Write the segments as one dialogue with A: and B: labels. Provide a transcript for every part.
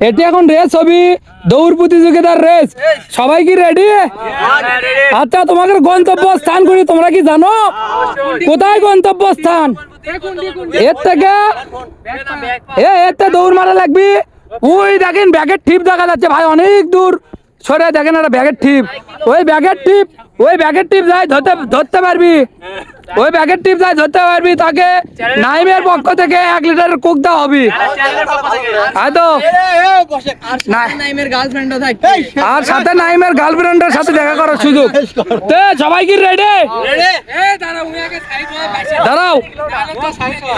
A: এটি এখন রেস হবি, দৌড় প্রতিযোগিতার রেস। সবাই কি রেডি? আচ্ছা, তোমাদের গন্তব্য স্থান করি তোমরা কি জানো? কোথায় গন্তব্য স্থান? এর থেকে এতে দৌড় মারা লাগবি। ওই দেখেন ব্যাগের টিপ দেখা যাচ্ছে ভাই, অনেক দূর সরে দেখেন একটা ব্যাগের টিপ। ওই ব্যাগের টিপ যাই ধরতে পারবি, ওই ব্যাগের টিপ যাই ধরতে পারবি, তাকে নাইমের পক্ষ থেকে 1 লিটারের কোক দেওয়া হবে। হয়তো আর সাথে নাইমের গার্লফ্রেন্ডের সাথে দেখা করার সুযোগ। সবাই কি রেডি? দাঁড়াও,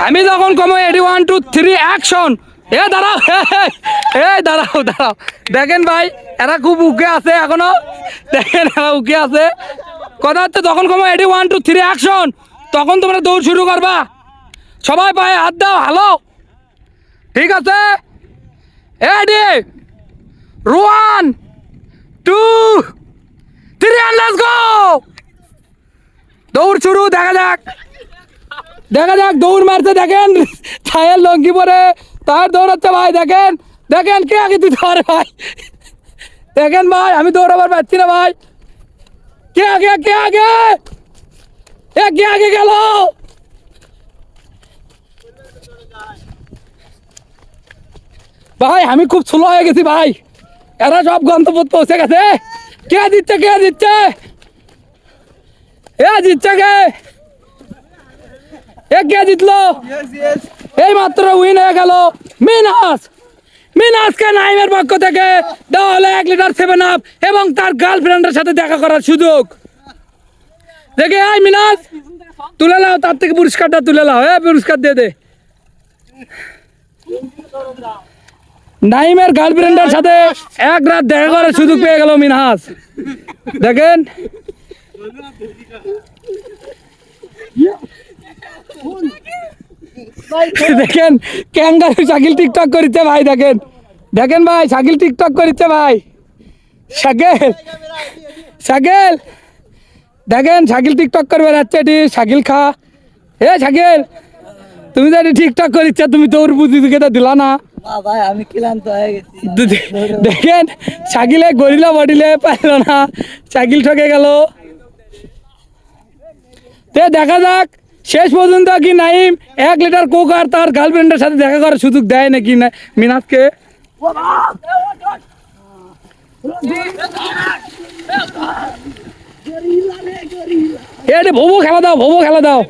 A: আমি যখন কমো 1 2 3 অ্যাকশন। দাঁড়াও, দাঁড়াও। দেখেন ভাই, এরা খুব উকে আছে এখনো, দেখেন এরা উকে আছে। কথা হচ্ছে যখন কমো 1 2 3 অ্যাকশন, তখন তোমরা দৌড় শুরু করবা। সবাই পায়ে হাত দাও, হ্যালো, ঠিক আছে? 1 2 3 and let's go! দৌড় শুরু। দেখা যাক দৌড় মারছে। দেখেন ছায়ের লঙ্কি পরে তার দৌড়াচ্ছে ভাই। দেখেন কে আগে দিতে পারে ভাই। দেখেন ভাই, আমি দৌড়াবার পাচ্ছি না ভাই। কে আগে গেল? ভাই আমি খুব স্লো হয়ে গেছি ভাই, এরা সব গন্তব্য পৌঁছে গেছে। কে জিতছে? জিতছে কে জিতলো? এই মাত্র উইন হয়ে গেল মিনাসকে নাইমের পক্ষ থেকে দেওয়া হলো 1 লিটার 7 আপ এবং তার গার্লফ্রেন্ডের সাথে দেখা করার সুযোগ। দেখে এই মিনাস তুলে নাও, তার থেকে পুরস্কারটা তুলে নাও। পুরস্কার দিয়ে দে। নাইমের গার্লফ্রেন্ডের সাথে 1 রাত দেখা করার সুযোগ পেয়ে গেল মিনহাস। দেখেন ক্যাঙ্গারু শাকিল টিকটক করিচ্ছে ভাই। দেখেন ভাই, শাকিল টিকটক করিচ্ছে ভাই। শাকিল দেখেন, শাকিল টিকটক করবে যাচ্ছে। এটি শাকিল খা। শাকিল, তুমি তো এটি টিকটক করিচ্ছে, তুমি দৌড় প্রতিযোগিতা দিলা না
B: ভাই, আমি ক্লান্ত হয়ে গেছি।
A: দেখেন শাকিলে গরিলা বডিলে পারল না, শাকিল ঠকে গেল। দেখা যাক শেষ পর্যন্ত কি নাইম 1 লিটার কোক আর তার গার্লফ্রেন্ডের সাথে দেখা করার সুযোগ দেয় নাকি না মিনাসকে। ভোবো খেলা দাও।